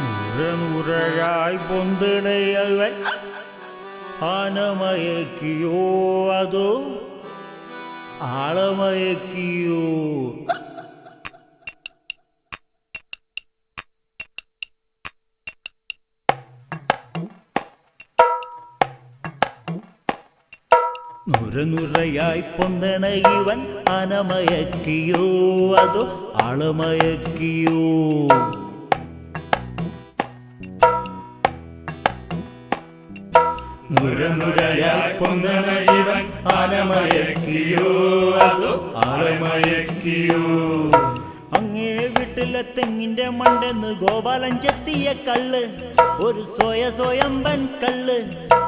നുരനുരയായി പൊന്തിണയവൻ ആനമയക്കിയോ അതോ ആളമയക്കിയോ? നുരനുരയായി പൊന്തണ ഇവൻ ആനമയക്കിയോ അതോ ആളമയക്കിയോ? നുരനുരയായി പൊന്തണ ഇവൻ ആനമയക്കിയോ അതോ ആളമയക്കിയോ? അങ്ങേ വീട്ടിലെ തെങ്ങിന്റെ മണ്ടെന്ന് ഗോപാലൻ ചെത്തിയ കള്ള്, ഒരു സ്വയംബൻ കള്ള്,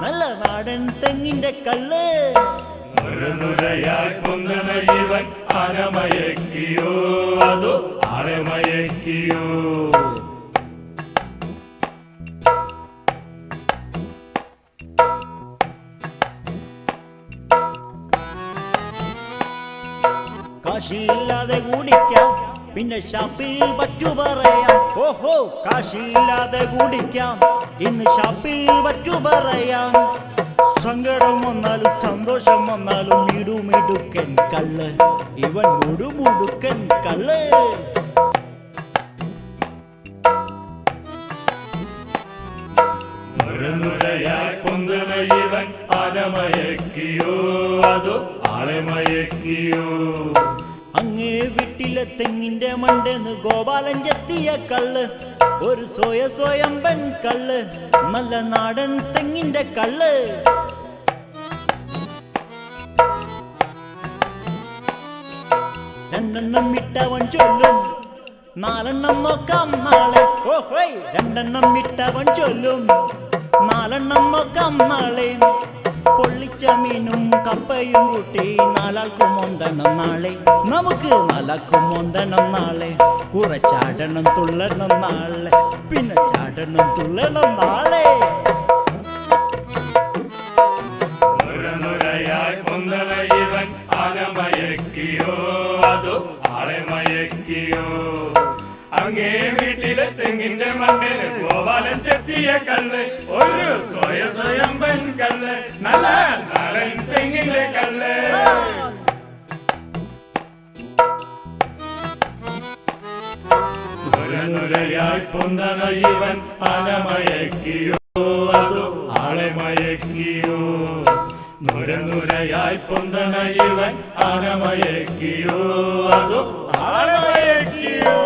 നല്ല നാടൻ തെങ്ങിന്റെ കള്ള്. നുരനുരയായി പൊന്തണ ഇവൻ ആനമയക്കിയോ അതോ ആളമയക്കിയോ? കാശില്ലാതെ കുടിക്കാം, പിന്നെ ഷാപ്പിൽ വറ്റു പറയാം. ഓഹോ, കാശില്ലാതെ കുടിക്കാം, ഇന്ന് ഷാപ്പിൽ വറ്റു പറയാം. സങ്കടം വന്നാലും സന്തോഷം വന്നാലും മിടുമിടുക്കൻ കള്ള്, ഇവൻ മുടുമുടുക്കൻ കള്ള്. നുരനുരയായി പൊന്തണ ഇവൻ ആനമയക്കിയോ അതോ ആളമയക്കിയോ? അങ്ങേ വീട്ടിലെ തെങ്ങിന്റെ മണ്ടെന്ന് ഗോപാലൻ ചെത്തിയ കള്ള്, ഒരു സ്വയംബൻ കള്ള്, നല്ല നാടൻ തെങ്ങിന്റെ കള്ള്. രണ്ടെണ്ണം ഇട്ടവൻ ചൊല്ലും, നാലെണ്ണം നോക്കാം നാളെ. ഓഹോയ്, രണ്ടെണ്ണം ഇട്ടവൻ ചൊല്ലും, നാലെണ്ണം നോക്കാം നാളെ. പൊള്ളിച്ച മീനും കപ്പയും കൂട്ടി നാലാൾക്കും ഒന്തണം നാളെ. നമുക്ക് നാലാൾക്കും ഒന്തണം നാളെ. കുറച്ചാടണം തുള്ളണം നാളെ, പിന്നെ ചാടണം തുള്ളണം നാളെ. നുരനുരയായി പൊന്തണ ഇവൻ ആനമയക്കിയോ അതോ ആളമയക്കിയോ? അങ്ങേ വീട്ടിലെ തെങ്ങിന്റെ മണ്ണിൽ ഗോപാലൻ ചെത്തിയ കള്ള്, ഒരു സ്വയംബൻ കള്ള്, നല്ല നാടൻ തെങ്ങിന്റെ കള്ള്. നുരനുരയായി പൊന്തണ ഇവൻ ആനമയക്കിയോ അതോ ആളമയക്കിയോ? നുരനുരയായി പൊന്തണ ഇവൻ ആനമയക്കിയോ അതോ ആളമയക്കിയോ?